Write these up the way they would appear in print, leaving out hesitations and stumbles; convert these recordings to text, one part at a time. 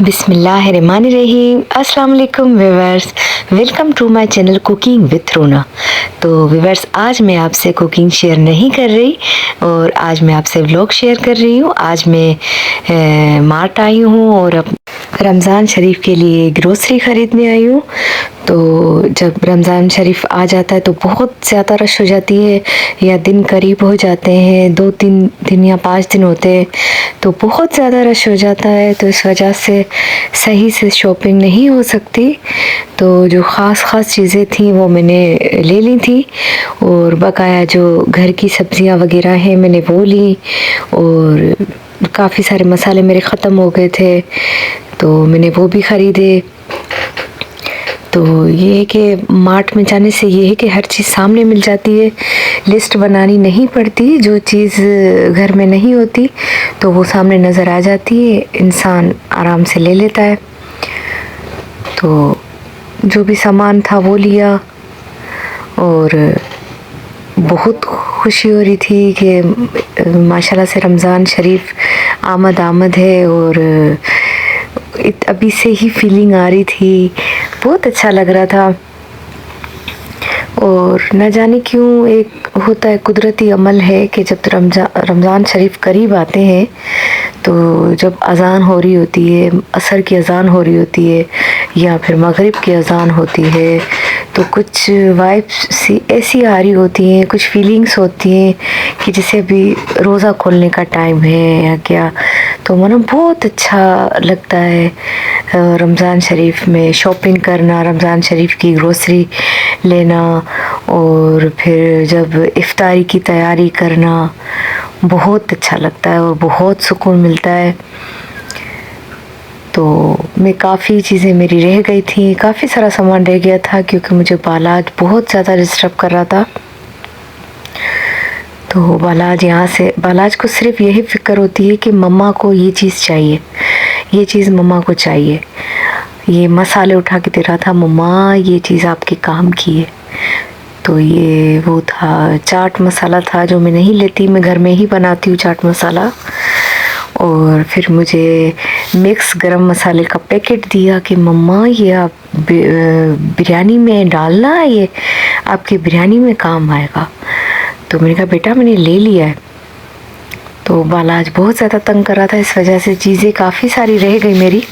बिस्मिल्लाहिर्रहमानिर्रहीम। अस्सलाम वालेकुम viewers, welcome to my channel cooking with Rona. तो व्यूअर्स, आज मैं आपसे कुकिंग शेयर नहीं कर रही और आज मैं आपसे व्लॉग शेयर कर रही हूँ। आज मैं मार्ट आई हूँ और अब रमज़ान शरीफ के लिए ग्रोसरी ख़रीदने आई हूँ। तो जब रमज़ान शरीफ आ जाता है तो बहुत ज़्यादा रश हो जाती है, या दिन करीब हो जाते हैं, 2-3 दिन या 5 दिन होते हैं, तो बहुत ज़्यादा रश हो जाता है। तो इस वजह से सही से शॉपिंग नहीं हो सकती। तो जो ख़ास चीज़ें थी वो मैंने ले ली थी, और बकाया जो घर की सब्ज़ियाँ वगैरह हैं मैंने वो ली, और काफ़ी सारे मसाले मेरे ख़त्म हो गए थे तो मैंने वो भी ख़रीदे। तो ये है कि मार्ट में जाने से ये है कि हर चीज़ सामने मिल जाती है, लिस्ट बनानी नहीं पड़ती। जो चीज़ घर में नहीं होती तो वो सामने नज़र आ जाती है, इंसान आराम से ले लेता है। तो जो भी सामान था वो लिया, और बहुत खुशी हो रही थी कि माशाल्लाह से रमज़ान शरीफ आमद है, और अभी से ही फीलिंग आ रही थी, बहुत अच्छा लग रहा था। और न जाने क्यों एक होता है, कुदरती अमल है कि जब रमज़ान शरीफ करीब आते हैं तो जब अज़ान हो रही होती है, असर की अज़ान हो रही होती है या फिर मगरिब की अज़ान होती है, तो कुछ वाइब्स सी ऐसी आ रही होती हैं, कुछ फीलिंग्स होती हैं कि जैसे अभी रोज़ा खोलने का टाइम है या क्या। तो मन बहुत अच्छा लगता है रमज़ान शरीफ में शॉपिंग करना, रमज़ान शरीफ की ग्रोसरी लेना, और फिर जब इफ्तारी की तैयारी करना, बहुत अच्छा लगता है और बहुत सुकून मिलता है। तो मैं काफ़ी चीज़ें मेरी रह गई थी, काफ़ी सारा सामान रह गया था, क्योंकि मुझे बालाज बहुत ज़्यादा डिस्टर्ब कर रहा था। तो बालाज को सिर्फ यही फ़िक्र होती है कि मम्मा को ये चीज़ चाहिए, ये चीज़ मम्मा को चाहिए। ये मसाले उठा के दे रहा था, मम्मा ये चीज़ आपके काम की है। तो ये वो था, चाट मसाला था, जो मैं नहीं लेती, मैं घर में ही बनाती हूँ चाट मसाला। और फिर मुझे मिक्स गरम मसाले का पैकेट दिया कि मम्मा ये आप बिरयानी में डालना, ये आपकी बिरयानी में काम आएगा। तो मैंने कहा बेटा मैंने ले लिया है। तो बाला आज बहुत ज़्यादा तंग कर रहा था, इस वजह से चीज़ें काफ़ी सारी रह गई मेरी।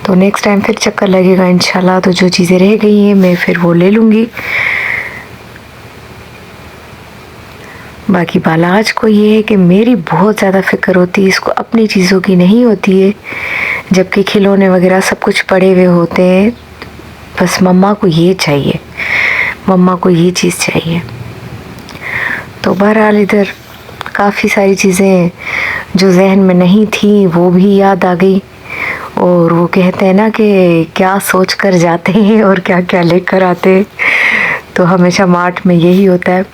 तो नेक्स्ट टाइम फिर चक्कर लगेगा इंशाल्लाह, तो जो चीज़ें रह गई हैं मैं फिर वो ले लूँगी। बाकी बालाज को ये है कि मेरी बहुत ज़्यादा फ़िक्र होती है, इसको अपनी चीज़ों की नहीं होती है, जबकि खिलौने वगैरह सब कुछ पड़े हुए होते हैं। बस मम्मा को ये चाहिए, मम्मा को ये चीज़ चाहिए। तो बहरहाल इधर काफ़ी सारी चीज़ें जो जहन में नहीं थी वो भी याद आ गई। और वो कहते हैं ना कि क्या सोच कर जाते हैं और क्या क्या लेकर आते हैं, तो हमेशा मार्ट में यही होता है।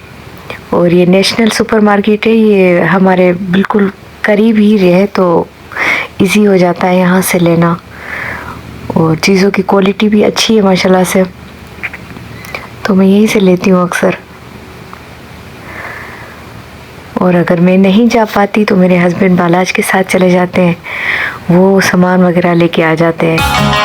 और ये नेशनल सुपरमार्केट है, ये हमारे बिल्कुल करीब ही है, तो इजी हो जाता है यहाँ से लेना, और चीज़ों की क्वालिटी भी अच्छी है माशाल्लाह से। तो मैं यहीं से लेती हूँ अक्सर। और अगर मैं नहीं जा पाती तो मेरे हस्बैंड बालाज के साथ चले जाते हैं, वो सामान वगैरह लेके आ जाते हैं।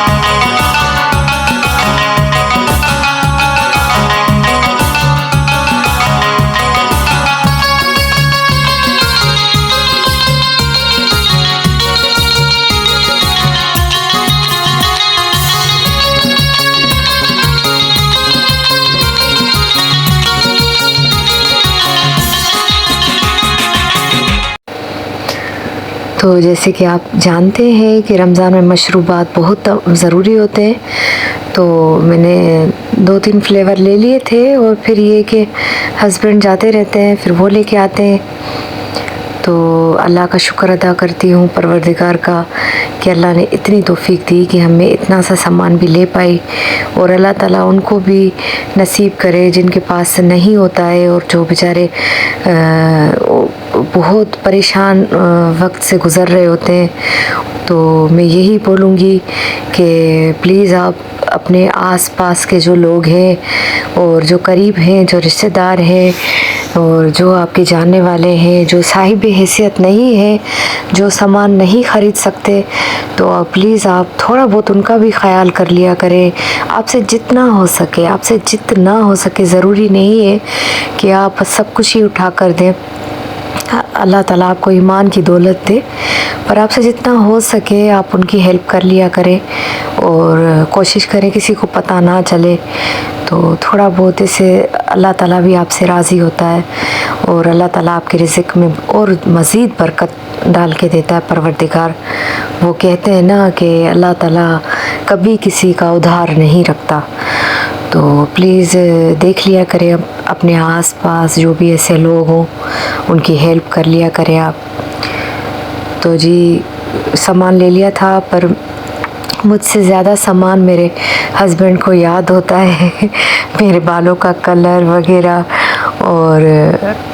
तो जैसे कि आप जानते हैं कि रमज़ान में मशरूबात बहुत ज़रूरी होते हैं, तो मैंने 2-3 फ्लेवर ले लिए थे, और फिर ये कि हस्बैंड जाते रहते हैं फिर वो लेके आते हैं। तो अल्लाह का शुक्र अदा करती हूँ परवरदिगार का कि अल्लाह ने इतनी तौफीक दी कि हमें इतना सा सामान भी ले पाई, और अल्लाह ताला उनको भी नसीब करे जिनके पास नहीं होता है, और जो बेचारे बहुत परेशान वक्त से गुज़र रहे होते हैं। तो मैं यही बोलूँगी कि प्लीज़ आप अपने आस पास के जो लोग हैं और जो करीब हैं, जो रिश्तेदार हैं, और जो आपके जानने वाले हैं, जो साहिब हैसियत नहीं है, जो सामान नहीं ख़रीद सकते, तो प्लीज़ आप थोड़ा बहुत उनका भी ख्याल कर लिया करें। आपसे जितना हो सके, आपसे जितना हो सके, ज़रूरी नहीं है कि आप सब कुछ ही उठा कर दें। अल्लाह ताला आपको ईमान की दौलत दे, पर आपसे जितना हो सके आप उनकी हेल्प कर लिया करें और कोशिश करें किसी को पता ना चले। तो थोड़ा बहुत इससे अल्लाह ताला भी आपसे राज़ी होता है और अल्लाह ताला आपके रिज़्क़ में और मज़ीद बरकत डाल के देता है परवरदिगार। वो कहते हैं ना कि अल्लाह ताला कभी किसी का उधार नहीं रखता। तो प्लीज़ देख लिया करें अपने आसपास जो भी ऐसे लोग हों, उनकी हेल्प कर लिया करें आप। तो जी सामान ले लिया था, पर मुझसे ज़्यादा सामान मेरे हस्बैंड को याद होता है मेरे बालों का कलर वगैरह और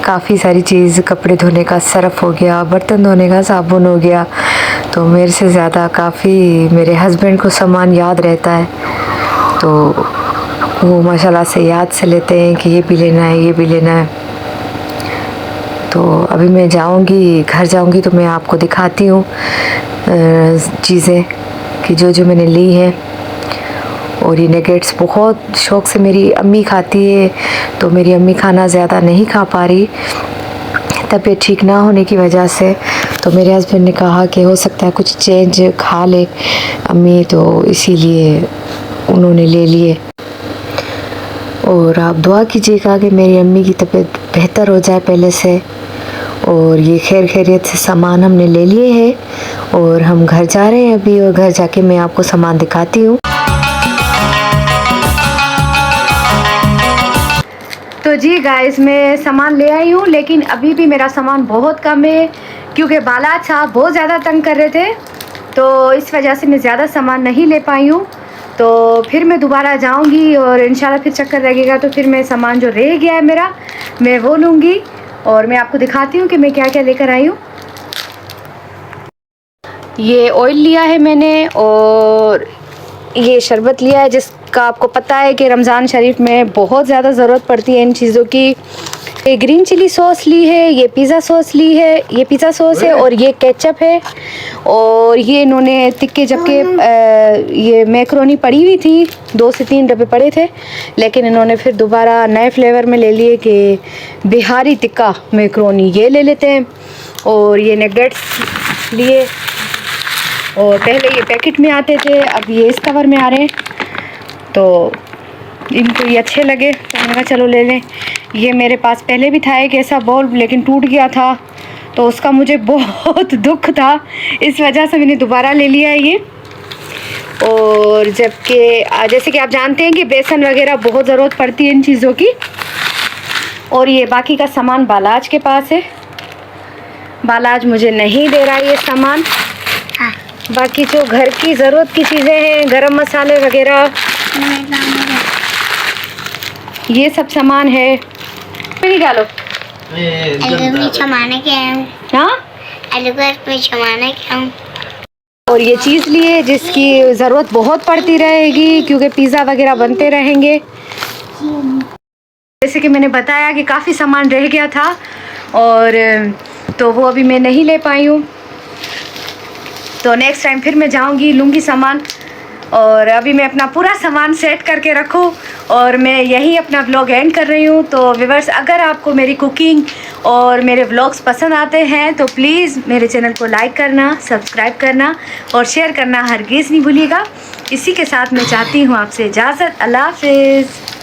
काफ़ी सारी चीज़, कपड़े धोने का सर्फ़ हो गया, बर्तन धोने का साबुन हो गया। तो मेरे से ज़्यादा काफ़ी मेरे हस्बैंड को सामान याद रहता है। तो वो माशाल्लाह से याद से लेते हैं कि ये भी लेना है, ये भी लेना है। तो अभी मैं जाऊंगी, घर जाऊंगी तो मैं आपको दिखाती हूँ चीज़ें कि जो जो मैंने ली हैं। और ये नगेट्स बहुत शौक़ से मेरी अम्मी खाती है, तो मेरी अम्मी खाना ज़्यादा नहीं खा पा रही तबीयत ठीक ना होने की वजह से। तो मेरे हस्बैंड ने कहा कि हो सकता है कुछ चेंज खा ले अम्मी, तो इसीलिए उन्होंने ले लिए। और आप दुआ कीजिएगा कि मेरी अम्मी की तबीयत बेहतर हो जाए पहले से। और ये खैर खैरियत से सामान हमने ले लिए हैं और हम घर जा रहे हैं अभी, और घर जाके मैं आपको सामान दिखाती हूँ। तो जी गाइस, मैं सामान ले आई हूँ, लेकिन अभी भी मेरा सामान बहुत कम है क्योंकि बालाज साहब बहुत ज़्यादा तंग कर रहे थे, तो इस वजह से मैं ज़्यादा सामान नहीं ले पाई हूँ। तो फिर मैं दोबारा जाऊंगी और इंशाल्लाह फिर चक्कर लगेगा तो फिर मैं सामान जो रह गया है मेरा, मैं वो लूँगी और मैं आपको दिखाती हूँ कि मैं क्या क्या लेकर आई हूँ। ये ऑयल लिया है मैंने और ये शरबत लिया है जिसका आपको पता है कि रमज़ान शरीफ में बहुत ज़्यादा ज़रूरत पड़ती है इन चीज़ों की। ये ग्रीन चिली सॉस ली है, ये पिज़्ज़ा सॉस ली है, ये पिज़्ज़ा सॉस है और ये केचप है। और ये इन्होंने तिक्के जबकि ये मैक्रोनी पड़ी हुई थी, 2 से 3 डब्बे पड़े थे, लेकिन इन्होंने फिर दोबारा नए फ्लेवर में ले लिए कि बिहारी टिक्का मैक्रोनी ये ले लेते हैं। और ये नगेट्स लिए, और पहले ये पैकेट में आते थे, अब ये इस कवर में आ रहे हैं, तो इनको ये अच्छे लगे तो मैंने कहा चलो ले लें। ये मेरे पास पहले भी था एक ऐसा बॉल, लेकिन टूट गया था, तो उसका मुझे बहुत दुख था, इस वजह से मैंने दोबारा ले लिया है ये। और जबकि जैसे कि आप जानते हैं कि बेसन वगैरह बहुत ज़रूरत पड़ती है इन चीज़ों की। और ये बाकी का सामान बालाज के पास है, बालाज मुझे नहीं दे रहा ये सामान। बाकी जो घर की ज़रूरत की चीज़ें हैं, गरम मसाले वगैरह, ये सब सामान है। निकालो और ये चीज़ लिए जिसकी ज़रूरत बहुत पड़ती रहेगी क्योंकि पिज़्ज़ा वगैरह बनते रहेंगे। जैसे कि मैंने बताया कि काफ़ी सामान रह गया था और तो वो अभी मैं नहीं ले पाई हूँ, तो नेक्स्ट टाइम फिर मैं जाऊँगी, लूँगी सामान। और अभी मैं अपना पूरा सामान सेट करके रखूँ और मैं यही अपना व्लॉग एंड कर रही हूँ। तो व्यूअर्स, अगर आपको मेरी कुकिंग और मेरे व्लॉग्स पसंद आते हैं तो प्लीज़ मेरे चैनल को लाइक करना, सब्सक्राइब करना और शेयर करना हरगिज़ नहीं भूलिएगा। इसी के साथ मैं चाहती हूँ आपसे इजाज़त। अल्लाह हाफ़िज़।